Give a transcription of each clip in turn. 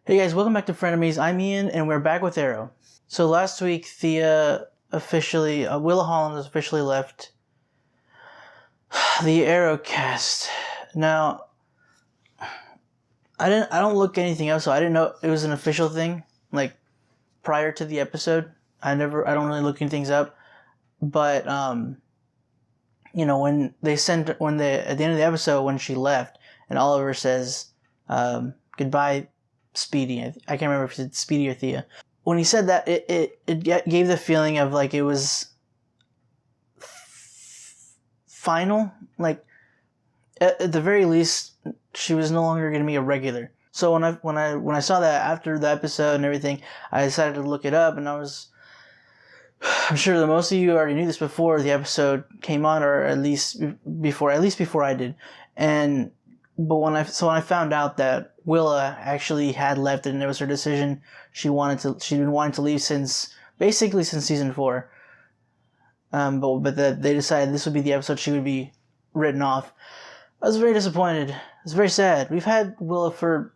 Hey guys, welcome back to Frenemies. I'm Ian, and we're back with Arrow. So last week, Thea officially, Willa Holland has officially left the Arrow cast. Now, I don't look anything up, so I didn't know it was an official thing. Like prior to the episode, I don't really look things up. But you know, when at the end of the episode when she left, and Oliver says, "Goodbye, Speedy." I can't remember if he said Speedy or Thea. When he said that, it gave the feeling of like it was final. Like at the very least, she was no longer going to be a regular. So when I saw that after the episode and everything, I decided to look it up, and I'm sure that most of you already knew this before the episode came on, or at least before I did. But when I found out that Willa actually had left and it was her decision, she'd been wanting to leave since season 4. But that they decided this would be the episode she would be written off. I was very disappointed. It's very sad. We've had Willa for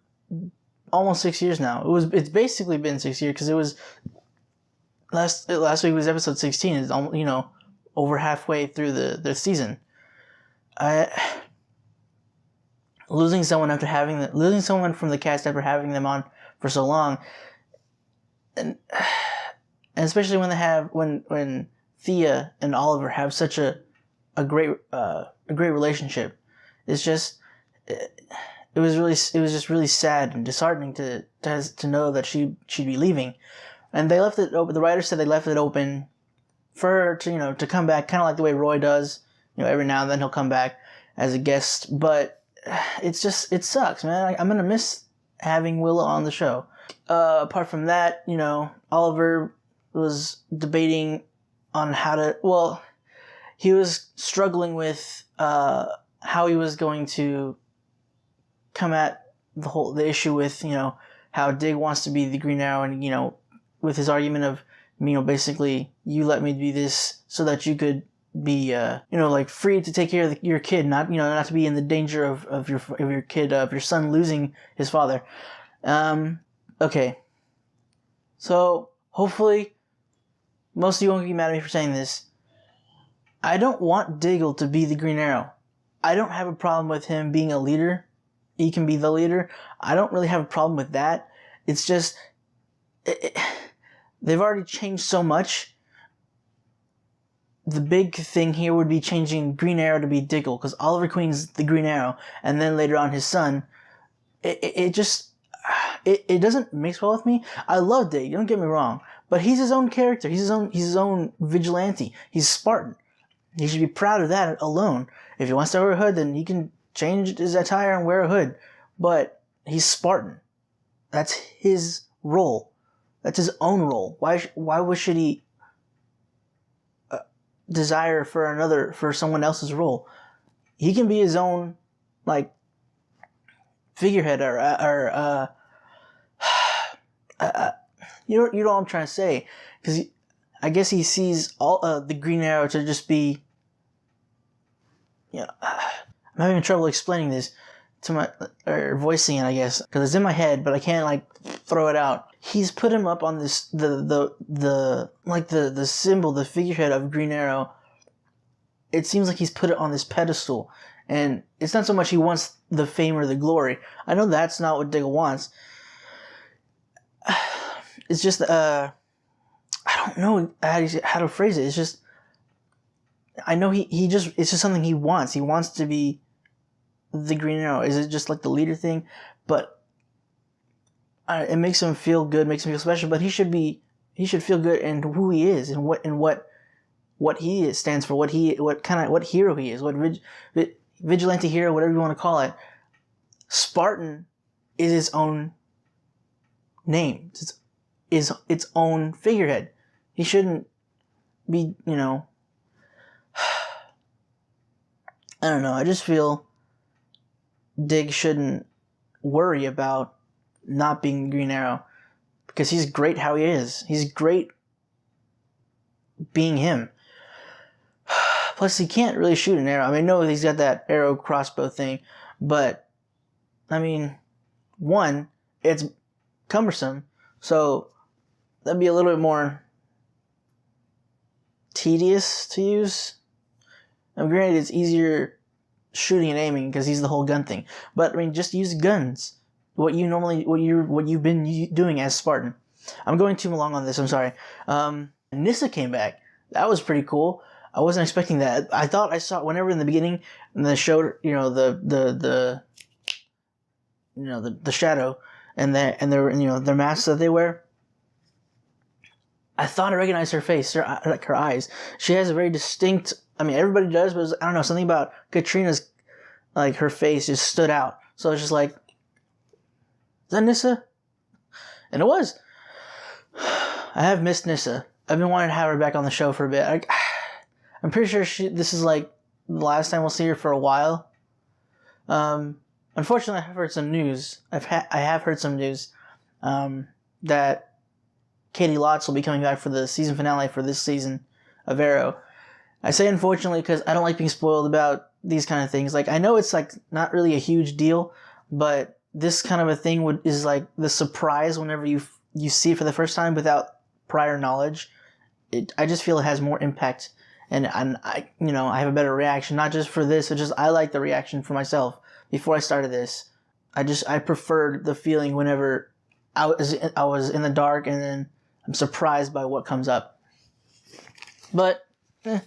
almost 6 years now. It's basically been 6 years because it was last week was episode 16. It's almost, over halfway through the season. Losing someone from the cast after having them on for so long, and especially when Thea and Oliver have such a great relationship, it was just really sad and disheartening to know that she'd be leaving, and they left it open. The writers said they left it open for her to come back, kind of like the way Roy does. Every now and then he'll come back as a guest, but it sucks, man. I'm gonna miss having Willa on the show. Apart from that, Oliver was debating on he was struggling with how he was going to come at the issue with how Dig wants to be the Green Arrow, and with his argument of basically you let me be this so that you could be free to take care of your kid, not to be in the danger of your kid, of your son losing his father. Okay, so hopefully most of you won't be mad at me for saying this. I don't want Diggle to be the Green Arrow. I don't have a problem with him being a leader. He can be the leader. I don't really have a problem with that. It's just they've already changed so much. The big thing here would be changing Green Arrow to be Diggle, because Oliver Queen's the Green Arrow, and then later on his son. It doesn't mix well with me. I love Dig, don't get me wrong, but he's his own character. He's his own vigilante. He's Spartan. He should be proud of that alone. If he wants to wear a hood, then he can change his attire and wear a hood. But he's Spartan. That's his role. That's his own role. Why should he desire for someone else's role? He can be his own figurehead or you know what I'm trying to say, because I guess he sees all the Green Arrow to just be I'm having trouble explaining this or voicing it, I guess, because it's in my head but I can't throw it out. He's put him up on this the symbol, the figurehead of Green Arrow. It seems like he's put it on this pedestal, and it's not so much he wants the fame or the glory. I know that's not what Diggle wants. It's just I don't know how to phrase it. It's just I know it's just something he wants. He wants to be the Green Arrow. Is it just like the leader thing? But it makes him feel good, makes him feel special. But he should feel good in who he is and what he stands for, what hero he is, what vigilante hero, whatever you want to call it. Spartan is its own name. Is its own figurehead. He shouldn't be, I don't know. I just feel Dig shouldn't worry about not being Green Arrow, because he's great how he is. He's great being him. Plus, he can't really shoot an arrow. I mean, no, he's got that arrow crossbow thing, but I mean, one, it's cumbersome. So that'd be a little bit more tedious to use. And granted, it's easier shooting and aiming because he's the whole gun thing. But I mean, just use guns. What you've been doing as Spartan. I'm going too long on this. I'm sorry. Nissa came back. That was pretty cool. I wasn't expecting that. I thought I saw whenever in the beginning and they showed the shadow and their masks that they wear. I thought I recognized her face, her eyes. She has a very distinct. I mean, everybody does, but I don't know, something about Katrina's, like, her face just stood out. So it's just like, is that Nissa? And it was. I have missed Nissa. I've been wanting to have her back on the show for a bit. I'm pretty sure this is like the last time we'll see her for a while. Unfortunately, I've heard some news. I have heard some news that Katie Lotz will be coming back for the season finale for this season of Arrow. I say unfortunately because I don't like being spoiled about these kind of things. Like, I know it's like not really a huge deal, but this kind of a thing is like the surprise whenever you see it for the first time without prior knowledge. I just feel it has more impact, and I have a better reaction, not just for this, but just I like the reaction for myself. Before I started this, I preferred the feeling whenever I was in the dark and then I'm surprised by what comes up. But, it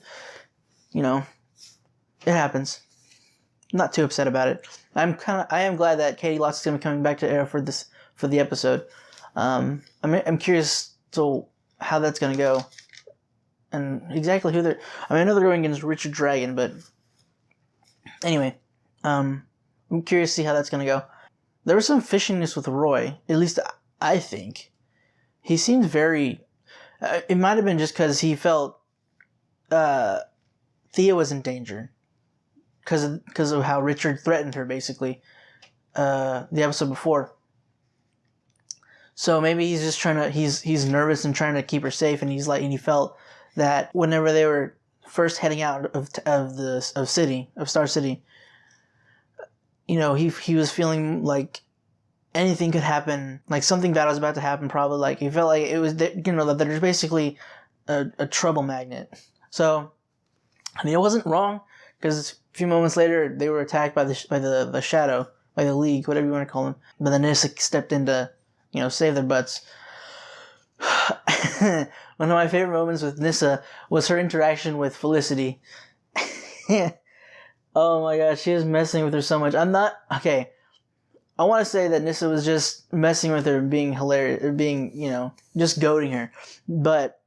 happens. I'm not too upset about it. I am glad that Katie Lotz is going to be coming back to Arrow for the episode. I'm curious to how that's going to go. And exactly who they're... I know they're going against Richard Dragon, but... Anyway, I'm curious to see how that's going to go. There was some fishiness with Roy, at least I think. He seemed very... it might have been just because he felt Thea was in danger. Because of how Richard threatened her, basically, the episode before. So maybe he's just trying to... He's nervous and trying to keep her safe, and he felt that whenever they were first heading out of Star City, he was feeling like anything could happen, like something bad was about to happen. Probably, like he felt like it was that there's basically a trouble magnet. So, I mean, it wasn't wrong because a few moments later they were attacked by the Shadow, by the League, whatever you want to call them. But then Nissa stepped in to save their butts. One of my favorite moments with Nissa was her interaction with Felicity. Oh my gosh, she was messing with her so much. Okay. I want to say that Nissa was just messing with her, being hilarious, or being, just goading her. But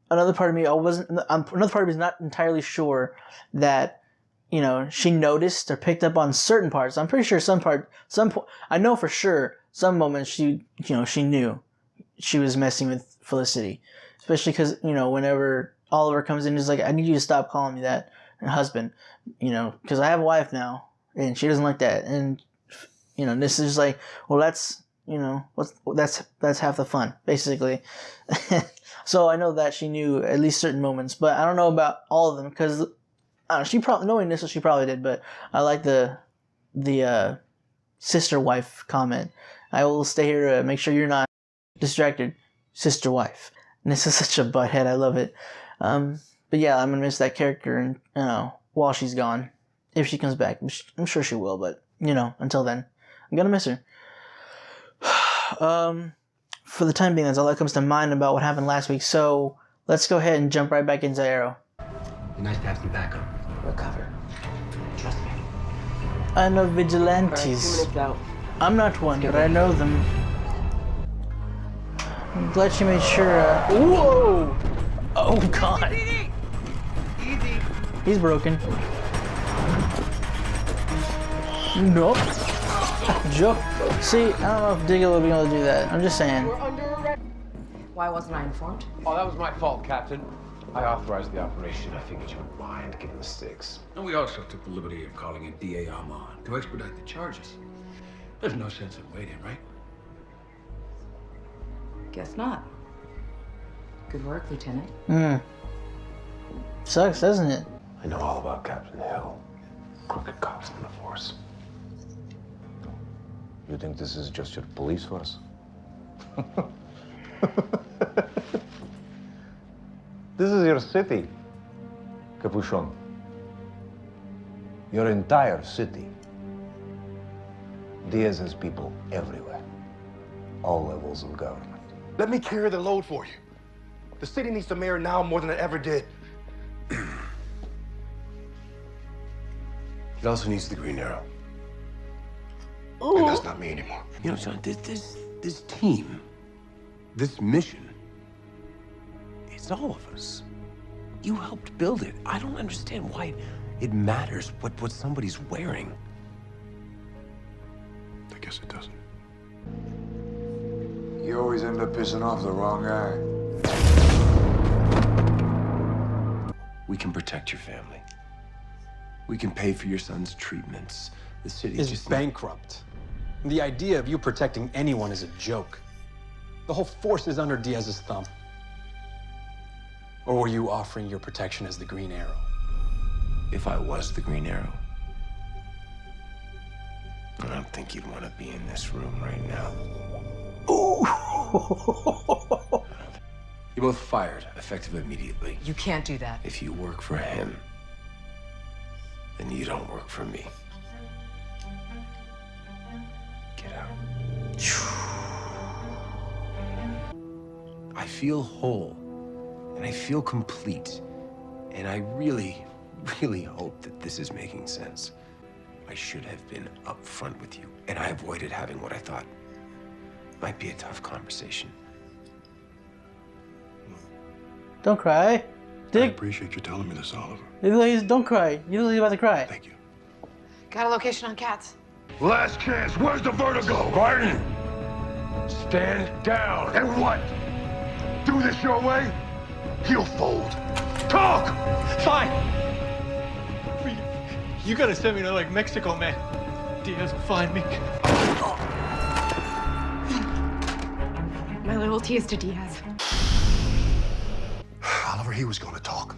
another part of me is not entirely sure that, she noticed or picked up on certain parts. I'm pretty sure I know for sure some moments she knew she was messing with Felicity. Especially because, whenever Oliver comes in, he's like, I need you to stop calling me that, husband, because I have a wife now, and she doesn't like that. And, this is like, well, that's, that's half the fun, basically. So I know that she knew at least certain moments, but I don't know about all of them, because knowing Nissa, she probably did, but I like the sister wife comment. I will stay here to make sure you're not distracted, sister wife. And this is such a butthead. I love it. But yeah, I'm gonna miss that character, and while she's gone, if she comes back, I'm sure she will. But until then, I'm gonna miss her. For the time being, that's all that comes to mind about what happened last week. So let's go ahead and jump right back into Arrow. Be nice to have some backup. Recover. Trust me. I know vigilantes. Right, 2 minutes out. I'm not one, but I know them. I'm glad she made sure. Whoa! Oh God! Easy. He's broken. Nope. Joke. See, I don't know if Diggle will be able to do that. I'm just saying. We're under arrest. Why wasn't I informed? Oh, that was my fault, Captain. I authorized the operation. I figured you would mind getting the sticks. And we also took the liberty of calling in DA Armand to expedite the charges. There's no sense in waiting, right? Guess not. Good work, Lieutenant. Sucks, doesn't it? I know all about Captain Hill. Crooked cops in the force. You think this is just your police force? This is your city, Capuchon. Your entire city. Diaz has people everywhere. All levels of government. Let me carry the load for you. The city needs the mayor now more than it ever did. It also needs the Green Arrow. And that's not me anymore. You know, John, this team, this mission, it's all of us. You helped build it. I don't understand why it matters what somebody's wearing. I guess it doesn't. You always end up pissing off the wrong guy. We can protect your family. We can pay for your son's treatments. The city is just bankrupt. The idea of you protecting anyone is a joke. The whole force is under Diaz's thumb. Or were you offering your protection as the Green Arrow? If I was the Green Arrow, I don't think you'd want to be in this room right now. You're both fired, effective immediately. You can't do that. If you work for him, then you don't work for me. Get out. I feel whole, and I feel complete, and I really, really hope that this is making sense. I should have been upfront with you, and I avoided having what I thought might be a tough conversation. Don't cry. I Dick, appreciate you telling me this, Oliver. don't cry. You look like you're about to cry. Thank you. Got a location on Cats. Last chance. Where's the vertigo? Barton, stand down. And what? Do this your way? He'll fold. Talk! Fine. You gotta send me to, like, Mexico, man. Diaz will find me. My loyalty is to Diaz. Oliver, he was going to talk.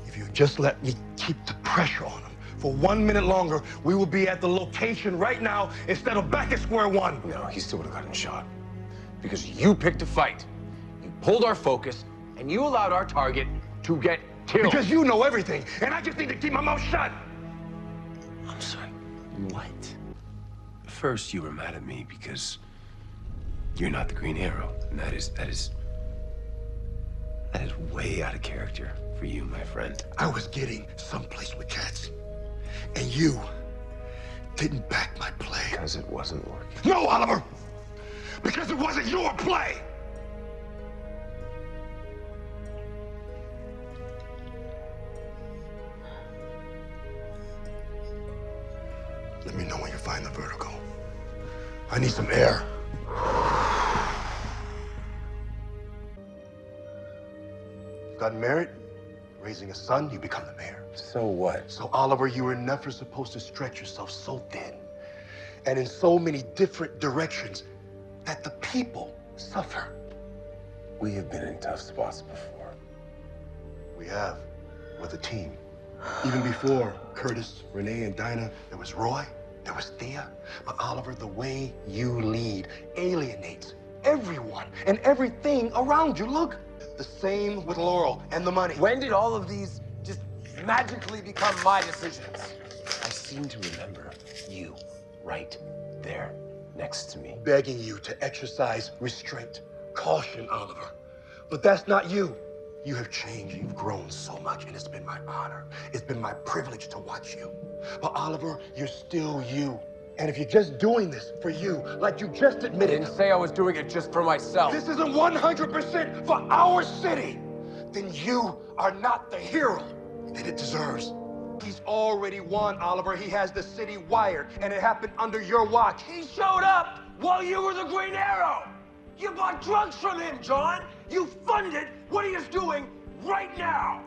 If you just let me keep the pressure on him for 1 minute longer, we will be at the location right now instead of back at square one. No, he still would have gotten shot. Because you picked a fight. You pulled our focus, and you allowed our target to get killed. Because you know everything, and I just need to keep my mouth shut. I'm sorry, what? First, you were mad at me because you're not the Green Arrow. And that is way out of character for you, my friend. I was getting someplace with Cats, and you didn't back my play. Because it wasn't working. No, Oliver! Because it wasn't your play! Let me know when you find the vertigo. I need some air. Got married, raising a son, you become the mayor. So what? So, Oliver, you were never supposed to stretch yourself so thin and in so many different directions that the people suffer. We have been in tough spots before. We have, with a team. Even before Curtis, Renee, and Dinah, there was Roy, there was Thea. But Oliver, the way you lead alienates everyone and everything around you. Look, the same with Laurel and the money. When did all of these just magically become my decisions? I seem to remember you right there next to me. Begging you to exercise restraint, caution, Oliver. But that's not you. You have changed, you've grown so much, and it's been my honor. It's been my privilege to watch you. But Oliver, you're still you. And if you're just doing this for you, like you just I admitted, didn't say I was doing it just for myself. this isn't 100% for our city, then you are not the hero that it deserves. He's already won, Oliver. He has the city wired, and it happened under your watch. He showed up while you were the Green Arrow. You bought drugs from him, John. You funded what he is doing right now.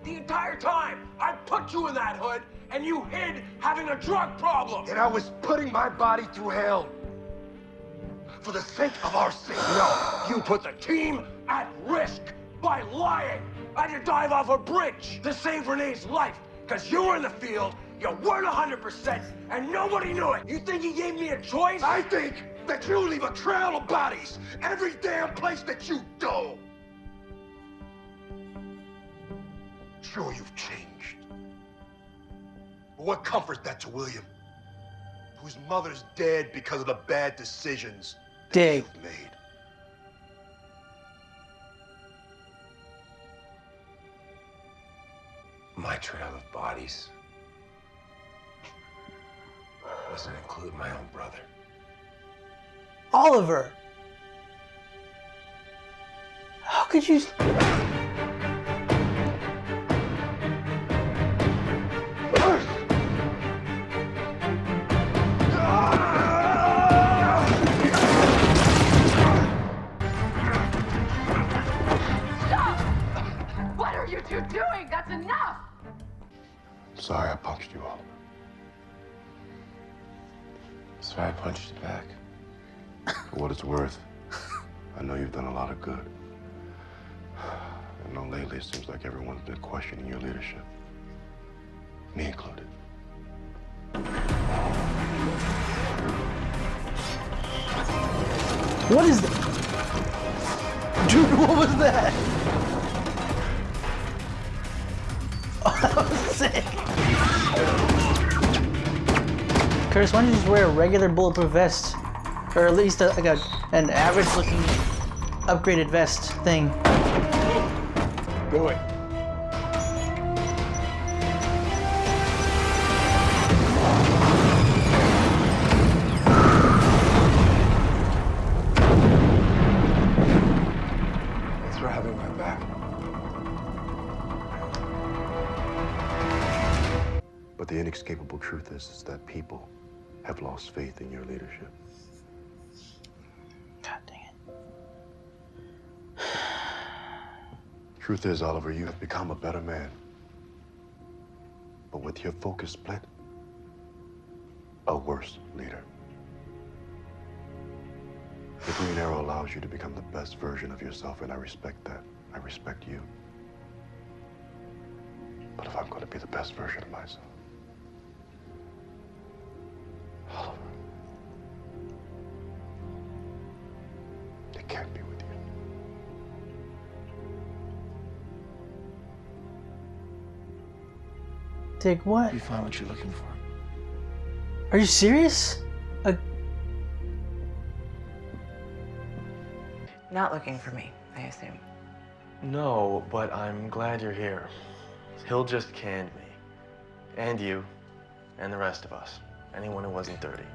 The entire time I put you in that hood, and you hid having a drug problem. And I was putting my body through hell for the sake of our city. No, you put the team at risk by lying. I had to dive off a bridge to save Renee's life because you were in the field, you weren't 100%, and nobody knew it. You think he gave me a choice? I think that you leave a trail of bodies every damn place that you go. Sure, you've changed. But what comforts that to William, whose mother's dead because of the bad decisions that you've made? My trail of bodies doesn't include my own brother. Oliver! How could you... What are you two doing? That's enough! Sorry I punched you all. So I punched you back. For what it's worth, I know you've done a lot of good. I know lately it seems like everyone's been questioning your leadership. Me included. What is that? Dude, what was that? Oh, that was sick. Curtis, why don't you just wear a regular bulletproof vest? Or at least an average looking upgraded vest thing. Do it. Thanks for having my back. But the inescapable truth is that people have lost faith in your leadership. God dang it. Truth is, Oliver, you have become a better man. But with your focus split, a worse leader. The Green Arrow allows you to become the best version of yourself, and I respect that. I respect you. But if I'm going to be the best version of myself, Oliver, it can't be with you. Dick, what? You find what you're looking for. Are you serious? Not looking for me, I assume. No, but I'm glad you're here. Hill just canned me. And you. And the rest of us. Anyone who wasn't dirty.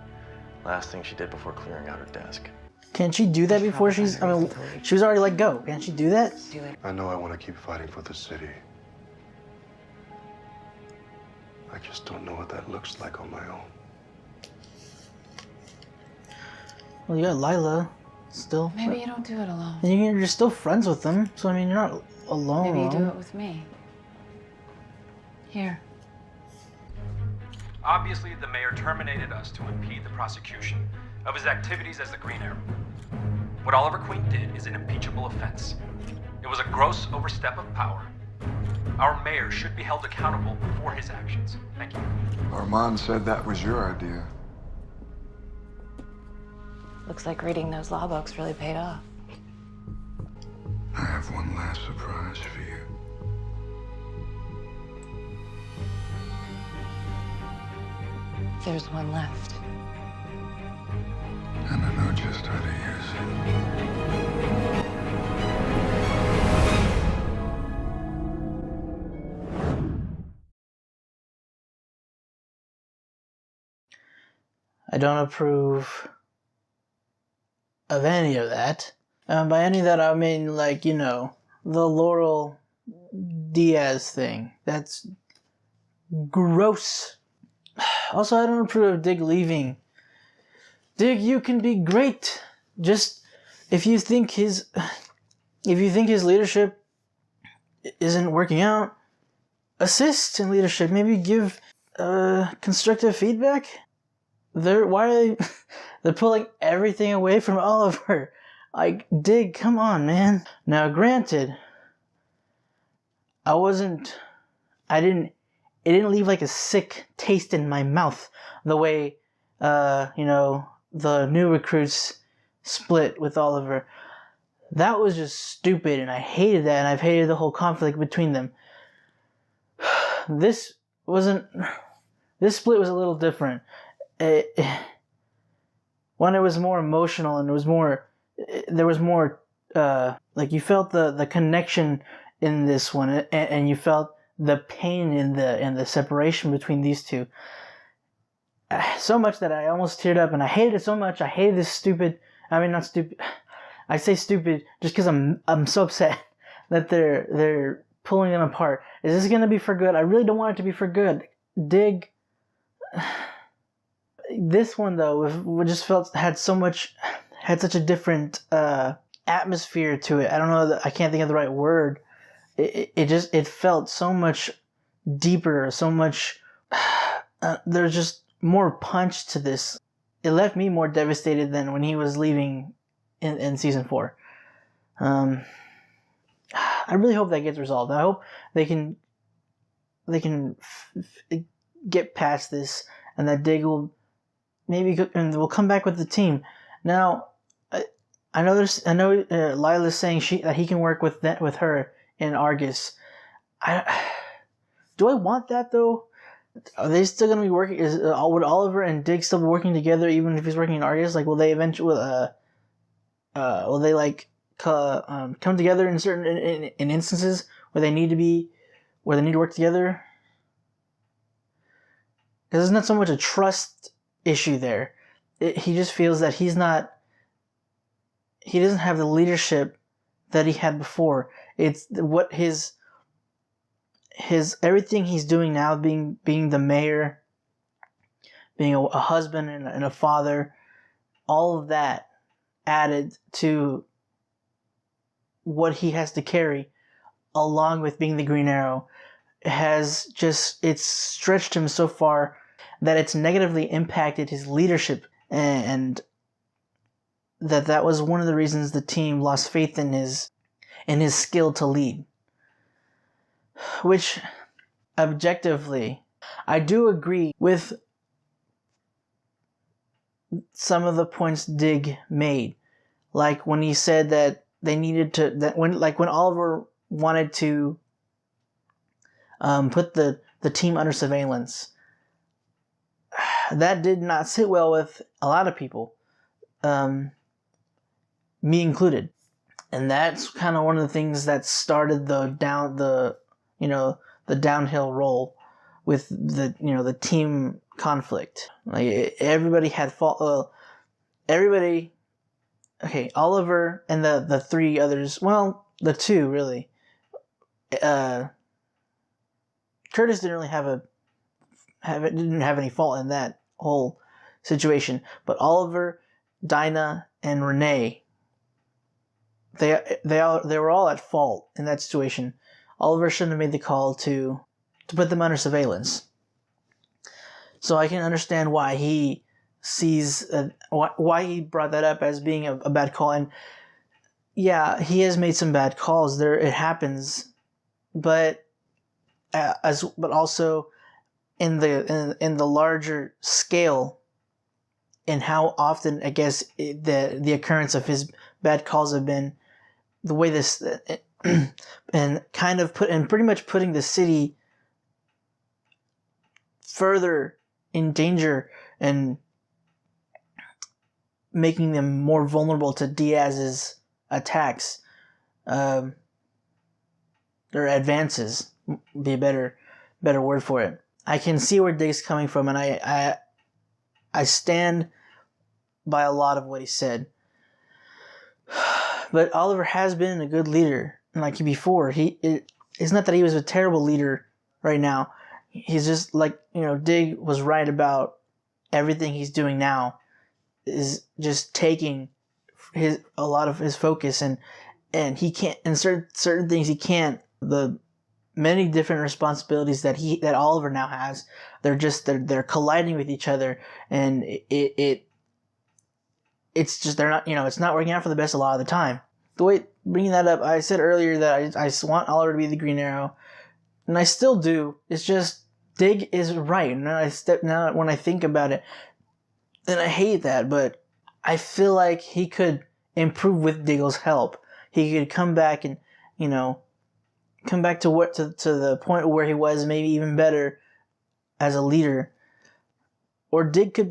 Last thing she did before clearing out her desk. Can't she do that before she's... I mean, she was already let go. Can't she do that? Do it. I know I want to keep fighting for the city. I just don't know what that looks like on my own. Well, you got Lila still. Maybe you don't do it alone. And you're still friends with them, so I mean, you're not alone. Maybe you do it with me. Here. Obviously, the mayor terminated us to impede the prosecution of his activities as the Green Arrow. What Oliver Queen did is an impeachable offense. It was a gross overstep of power. Our mayor should be held accountable for his actions. Thank you. Armand said that was your idea. Looks like reading those law books really paid off. I have one last surprise for you. There's one left. And I know just how to use it. I don't approve of any of that. By any of that, I mean, like, you know, the Laurel Diaz thing. That's gross. Also, I don't approve of Dig leaving. Dig, you can be great. Just, if you think his leadership isn't working out, assist in leadership. Maybe give constructive feedback. They're pulling everything away from Oliver. Like, Dig, come on, man. Now, granted, it didn't leave like a sick taste in my mouth the way, you know, the new recruits split with Oliver. That was just stupid, and I hated that, and I've hated the whole conflict between them. This split was a little different. One, it was more emotional, and there was more, like, you felt the connection in this one, and you felt the pain in the separation between these two. So much that I almost teared up, and I hated it so much. I hated this stupid, I mean, not stupid, I say stupid just because I'm so upset that they're pulling them apart. Is this gonna be for good? I really don't want it to be for good. Dig. This one though, just had such a different atmosphere to it. I don't know. I can't think of the right word. It felt so much deeper. So much. There's just more punch to this. It left me more devastated than when he was leaving in season 4. I really hope that gets resolved. I hope they can get past this, and that Dig will will come back with the team. Now, I know Lila's saying that he can work with her in Argus. Do I want that though? Are they still gonna be working? Would Oliver and Dig still be working together even if he's working in Argus? Like, will they eventually will they like come together in certain in instances where they need to work together? Because it's not so much a trust issue there. He just feels that he doesn't have the leadership that he had before. It's what his everything he's doing now, being the mayor, being a husband and a father, all of that added to what he has to carry, along with being the Green Arrow, it's stretched him so far that it's negatively impacted his leadership, and that was one of the reasons the team lost faith in his skill to lead. Which, objectively, I do agree with some of the points Dig made. Like when he said that they needed to, when Oliver wanted to put the team under surveillance, that did not sit well with a lot of people, me included. And that's kind of one of the things that started the downhill roll with the team conflict. Like, everybody had fault. Okay, Oliver and the 3 others. Well, the 2 really. Curtis didn't really didn't have any fault in that whole situation, but Oliver, Dinah, and Renee, they were all at fault in that situation. Oliver shouldn't have made the call to put them under surveillance. So I can understand why he sees why he brought that up as being a bad call. And yeah, he has made some bad calls. It happens, but also in the larger scale, and how often I guess the occurrence of his bad calls have been, the way this and pretty much putting the city further in danger and making them more vulnerable to Diaz's attacks, or advances, be a better word for it. I can see where Dig's coming from, and I stand by a lot of what he said. But Oliver has been a good leader, and like before, it's not that he was a terrible leader right now. He's just like, Dig was right about everything he's doing now is just taking a lot of his focus, and he can't, in certain things he can't. The many different responsibilities that Oliver now has, they're colliding with each other, and it's just, they're not, it's not working out for the best a lot of the time. Bringing that up, I said earlier that I want Oliver to be the Green Arrow, and I still do. It's just Dig is right. Now when I think about it, and I hate that, but I feel like he could improve with Diggle's help. He could come back and, you know, come back to the point where he was, maybe even better as a leader. Or Dig could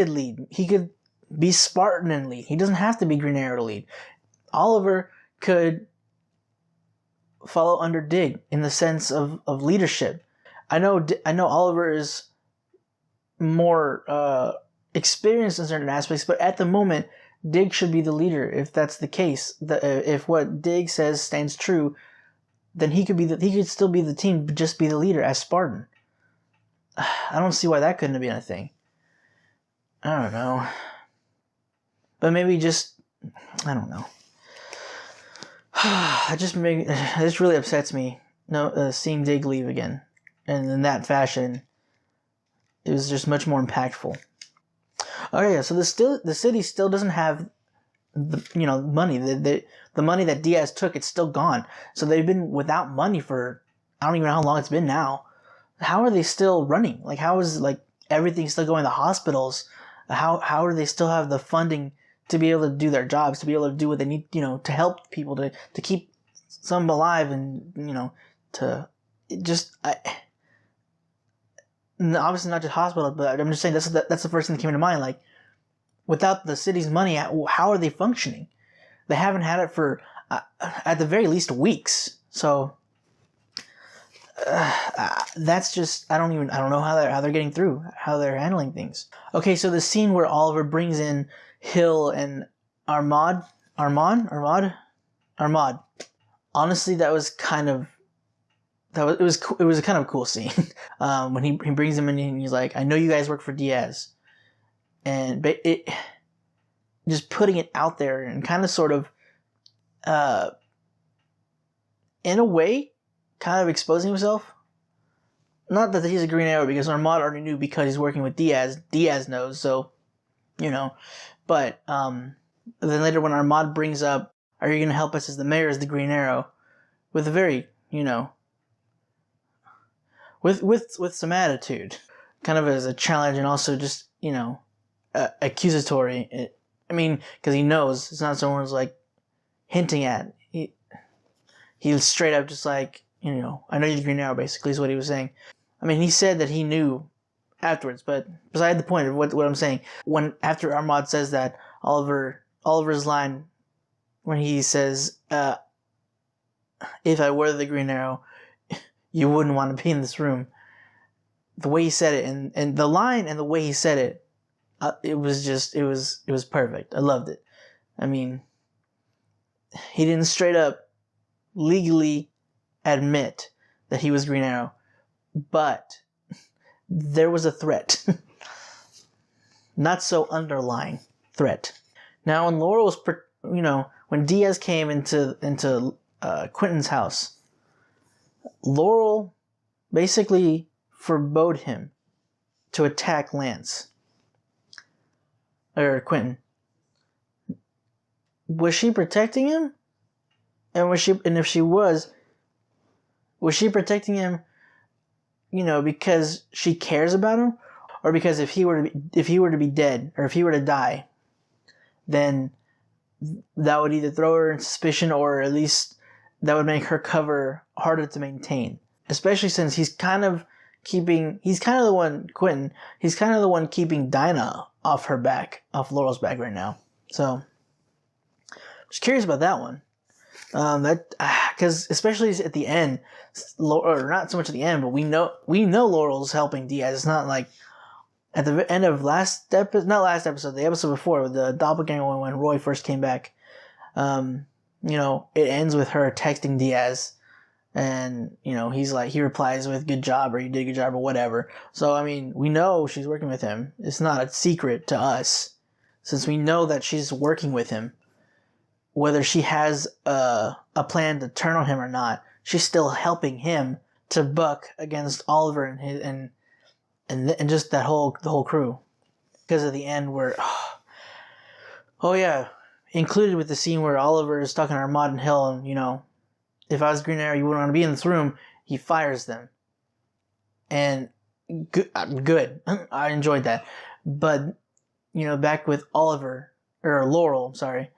lead. He could be Spartan and lead. He doesn't have to be Green Arrow to lead. Oliver could follow under Dig in the sense of leadership. I know Oliver is more experienced in certain aspects, but at the moment, Dig should be the leader. If that's the case, if what Dig says stands true, then he could still be the team, but just be the leader as Spartan. I don't see why that couldn't have been a thing. I don't know, but maybe just I don't know. This really upsets me. No, seeing Dig leave again, and in that fashion, it was just much more impactful. Okay, so the city still doesn't have the money. The money that Diaz took, it's still gone. So they've been without money for I don't even know how long it's been now. How are they still running? Like, how is everything still going to hospitals? How do they still have the funding to be able to do their jobs, to be able to do what they need, to help people, to keep some alive, and obviously not just hospitals, but I'm just saying that's the first thing that came into mind. Like, without the city's money, how are they functioning? They haven't had it for at the very least weeks. So that's just I don't know how they're getting through, how they're handling things. Okay, so the scene where Oliver brings in Hill and Armand. Honestly, it was a kind of a cool scene. When he brings him in and he's like, I know you guys work for Diaz, and just putting it out there and kind of sort of in a way kind of exposing himself. Not that he's a Green Arrow, because Armand already knew, because he's working with Diaz. Diaz knows, so but then later when Armand brings up, are you going to help us as the mayor as the Green Arrow, with a very with some attitude, kind of as a challenge, and also just accusatory. Because he knows it's not someone's hinting at. He straight up just I know you're the Green Arrow, basically, is what he was saying. He said that he knew afterwards, but beside the point of what I'm saying, after Armand says that, Oliver's line when he says, if I were the Green Arrow, you wouldn't want to be in this room. The way he said it, and the line and the way he said it, it was perfect. I loved it. He didn't straight up legally admit that he was Green Arrow, but there was a threat. Not so underlying threat. Now, when Laurel was, when Diaz came into Quentin's house, Laurel basically forbade him to attack Lance or Quentin. Was she protecting him? And if she was she protecting him, because she cares about him, or because if he were to be dead, or if he were to die, then that would either throw her in suspicion, or at least that would make her cover harder to maintain. Especially since he's kind of the one keeping Dinah off Laurel's back right now. So, just curious about that one. Because especially at the end, or not so much at the end, but we know Laurel's helping Diaz. It's not like at the end of the episode before, with the doppelganger one, when Roy first came back. It ends with her texting Diaz, and he replies with "good job" or "you did a good job" or whatever. So we know she's working with him. It's not a secret to us, since we know that she's working with him. Whether she has a plan to turn on him or not, she's still helping him to buck against Oliver and just the whole crew. Because of the end where, included with the scene where Oliver is talking to Armand and Hill, and if I was Green Arrow, you wouldn't want to be in this room. He fires them, and good. I enjoyed that, but back with Oliver. or Laurel, I'm sorry,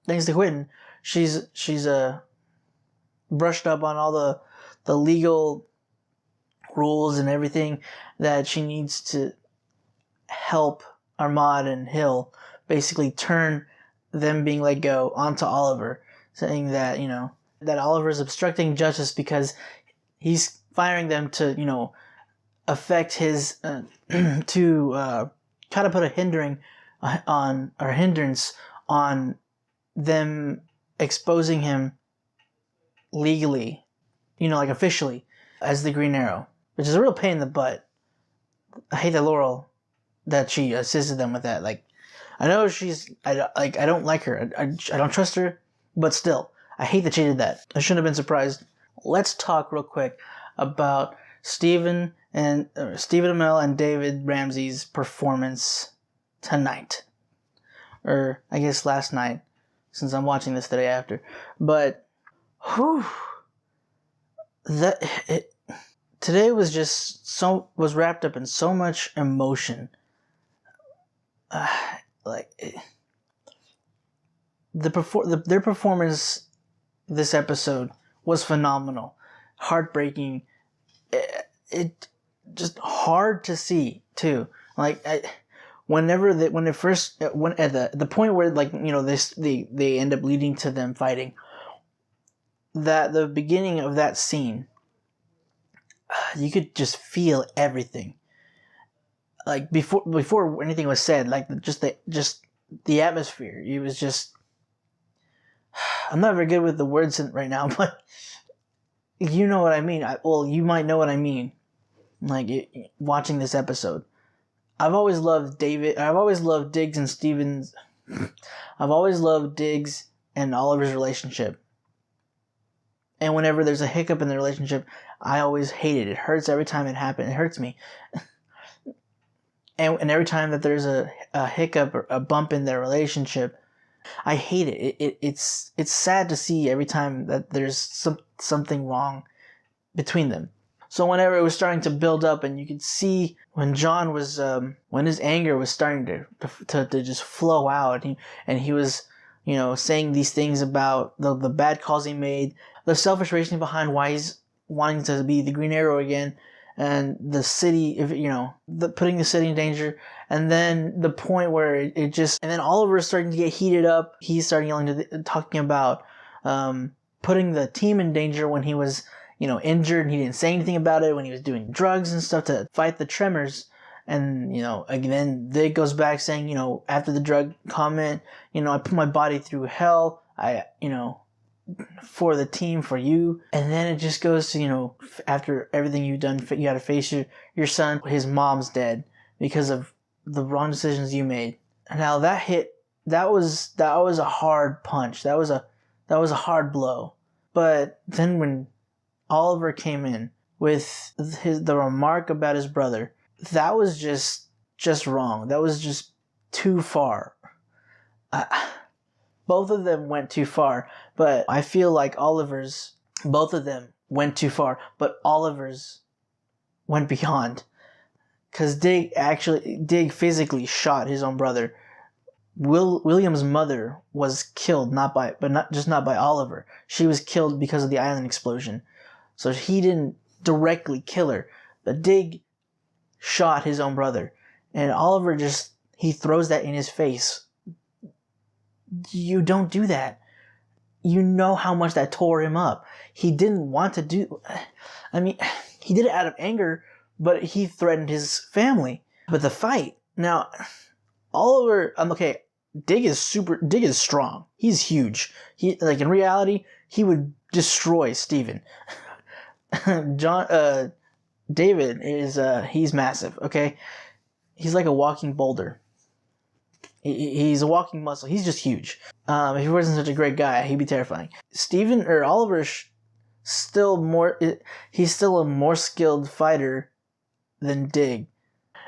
thanks to Quentin, she's brushed up on all the legal rules and everything that she needs to help Ahmad and Hill basically turn them being let go onto Oliver, saying that, you know, that Oliver's obstructing justice because he's firing them to, you know, affect his to try to put a hindrance on them exposing him legally, you know, like officially as the Green Arrow, which is a real pain in the butt. I hate that Laurel, that she assisted them with that. Like, I know I don't like her. I don't trust her, but still, I hate that she did that. I shouldn't have been surprised. Let's talk real quick about Stephen Amell and David Ramsey's performance tonight, or I guess last night, since I'm watching this the day after. But whew, today was just was wrapped up in so much emotion. Their performance this episode was phenomenal, heartbreaking. It just hard to see too. Like when at the point where, like, you know, they end up leading to them fighting. That the beginning of that scene, you could just feel everything. Like before anything was said, like just the atmosphere. It was just. I'm not very good with the words right now, but you know what I mean. You might know what I mean. Like watching this episode, I've always loved David. I've always loved Diggs and Stevens. I've always loved Diggs and Oliver's relationship. And whenever there's a hiccup in the relationship, I always hate it. It hurts every time it happens. It hurts me. And every time that there's a hiccup or a bump in their relationship, I hate it. It's sad to see every time that there's something wrong between them. So whenever it was starting to build up, and you could see when John was, when his anger was starting to just flow out, and he was, you know, saying these things about the bad calls he made, the selfish reasoning behind why he's wanting to be the Green Arrow again, and the city, putting the city in danger, and then the point where and then Oliver is starting to get heated up. He's starting talking about putting the team in danger when he was, you know, injured, and he didn't say anything about it when he was doing drugs and stuff to fight the tremors. And, you know, again, Dick goes back saying, you know, after the drug comment, you know, I put my body through hell. For the team, for you. And then it just goes to, you know, after everything you've done, you got to face your son. His mom's dead because of the wrong decisions you made. Now that was a hard punch. That was a hard blow. But then when Oliver came in with the remark about his brother, that was just wrong. That was just too far. Both of them went too far, but I feel like both of them went too far, but Oliver's went beyond. Because Dig physically shot his own brother. William's mother was killed, not by Oliver. She was killed because of the island explosion. So he didn't directly kill her, but Dig shot his own brother. And Oliver he throws that in his face. You don't do that. You know how much that tore him up. He didn't want to do. I mean, he did it out of anger, but he threatened his family. But the fight now, Oliver. Okay. Dig is strong. He's huge. In reality, he would destroy Steven. David is he's massive. Okay, he's like a walking boulder. He's a walking muscle. He's just huge. If he wasn't such a great guy, he'd be terrifying. Oliver's he's still a more skilled fighter than Dig.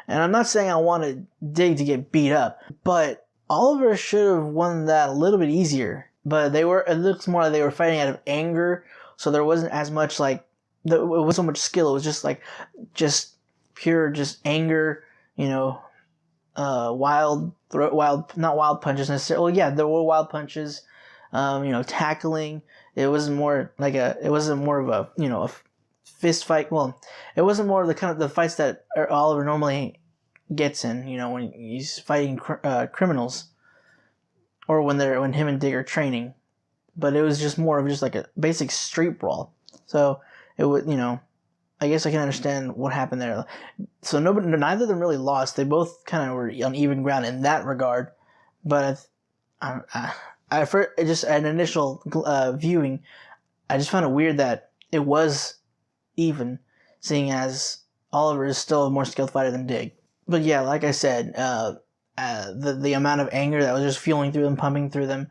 And I'm not saying I wanted Dig to get beat up, but Oliver should have won that a little bit easier. But it looks more like they were fighting out of anger, so there wasn't as much it wasn't so much skill. It was just pure anger, you know. not wild punches necessarily. Well, yeah, there were wild punches. Tackling. It wasn't more like it wasn't more of a a fist fight. Well, it wasn't more of the kind of the fights that Oliver normally gets in. When he's fighting criminals, or when him and Dig are training. But it was just more of just like a basic street brawl. So it would I guess I can understand what happened there. So neither of them really lost. They both kind of were on even ground in that regard. But for just an initial viewing, I just found it weird that it was even, seeing as Oliver is still a more skilled fighter than Dig. But yeah, like I said, the amount of anger that was just fueling through them, pumping through them,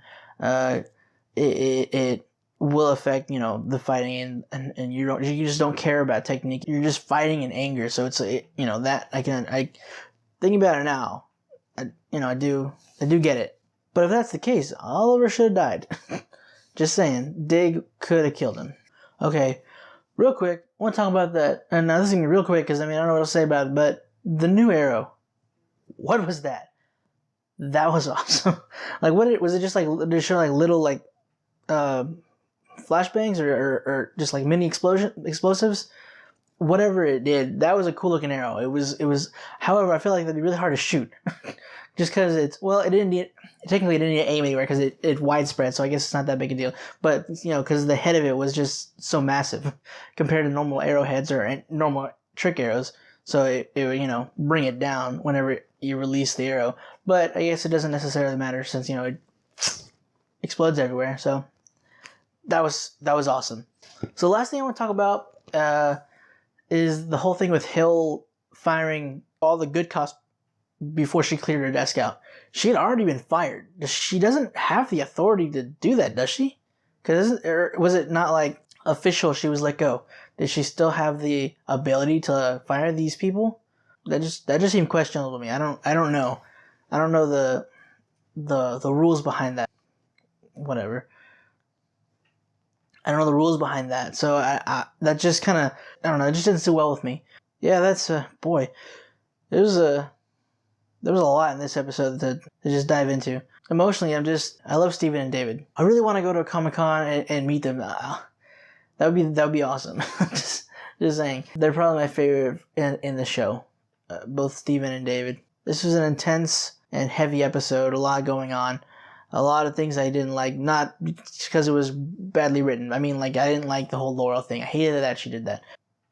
it will affect the fighting, and you just don't care about technique. You're just fighting in anger. So it's that I thinking about it now, I do get it. But if that's the case, Oliver should have died. Just saying, Dig could have killed him. Okay, real quick, I want to talk about that. And now this is gonna be real quick because I don't know what to say about it. But the new Arrow, what was that? That was awesome. Like, was it? Just like did it show like little like flashbangs or just like mini explosives? Whatever it did, that was a cool looking arrow. It was. However, I feel like that'd be really hard to shoot, just because it didn't need to aim anywhere because it widespread. So I guess it's not that big a deal. But because the head of it was just so massive compared to normal arrowheads or normal trick arrows, so it would bring it down whenever you release the arrow. But I guess it doesn't necessarily matter since it explodes everywhere. So that was awesome. So the last thing I want to talk about is the whole thing with Hill firing all the good cops before she cleared her desk out. She had already been fired. She doesn't have the authority to do that, does she? Was it not like official she was let go? Did she still have the ability to fire these people? That just seemed questionable to me. I don't know. I don't know the rules behind that. Whatever. I don't know the rules behind that, so I that just kind of, I don't know, it just didn't sit well with me. Yeah, that's boy, there was a lot in this episode to just dive into. Emotionally, I love Steven and David. I really want to go to a Comic-Con and meet them. That would be awesome. just saying, they're probably my favorite in the show, both Steven and David. This was an intense and heavy episode. A lot going on. A lot of things I didn't like, not because it was badly written. I mean, like, I didn't like the whole Laurel thing. I hated that she did that.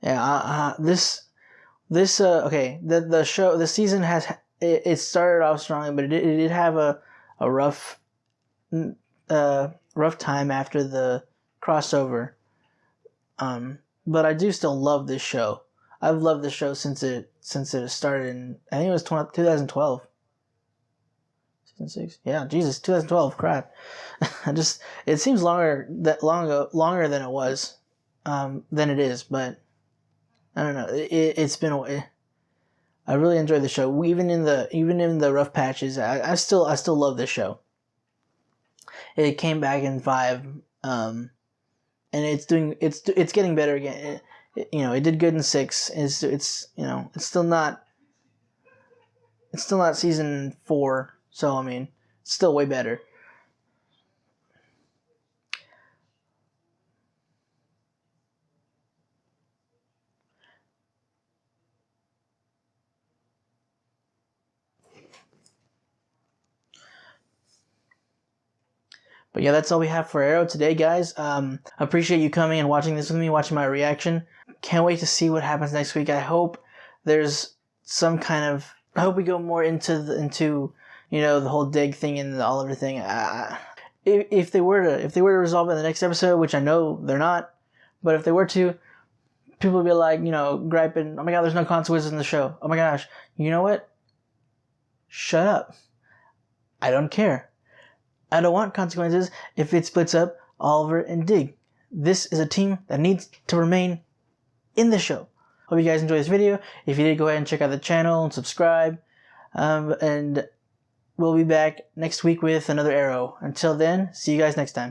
Yeah, okay, the show, the season it started off strong, but it did have a rough time after the crossover. But I do still love this show. I've loved this show since it started in, I think it was 2012. Yeah, Jesus, 2012. Crap. It seems longer than it was, than it is. But I don't know. It's been a way. I really enjoyed the show. Even in the rough patches, I still love this show. It came back in 5, and it's getting better again. It did good in 6. It's still not season 4. So, I mean, it's still way better. But yeah, that's all we have for Arrow today, guys. Appreciate you coming and watching this with me, watching my reaction. Can't wait to see what happens next week. I hope there's some kind of, I hope we go more into the whole Dig thing and the Oliver thing. If they were to resolve it in the next episode, which I know they're not, but if they were to, people would be like, griping, oh my god, there's no consequences in the show. Oh my gosh, you know what? Shut up. I don't care. I don't want consequences if it splits up Oliver and Dig. This is a team that needs to remain in the show. Hope you guys enjoyed this video. If you did, go ahead and check out the channel and subscribe. And we'll be back next week with another Arrow. Until then, see you guys next time.